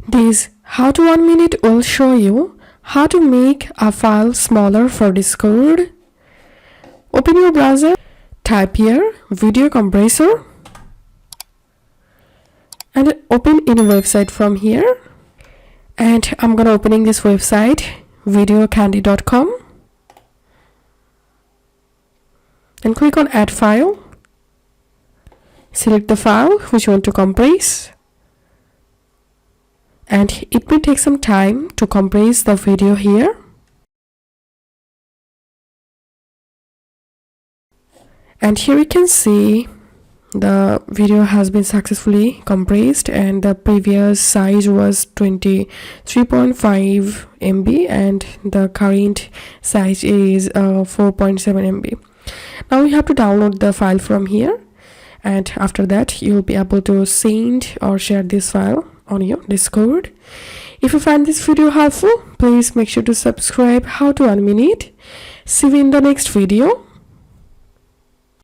This how to 1 minute will show you how to make a file smaller for Discord. Open your browser, type here video compressor and open in a website from here. And I'm gonna opening this website videocandy.com and click on add file. Select the file which you want to compress, and it will take some time to compress the video here. And here you can see the video has been successfully compressed, and the previous size was 23.5 MB and the current size is 4.7 MB. Now you have to download the file from here, and after that you'll be able to send or share this file on your Discord. If you find this video helpful, please make sure to subscribe how to 1 minute. See you in the next video.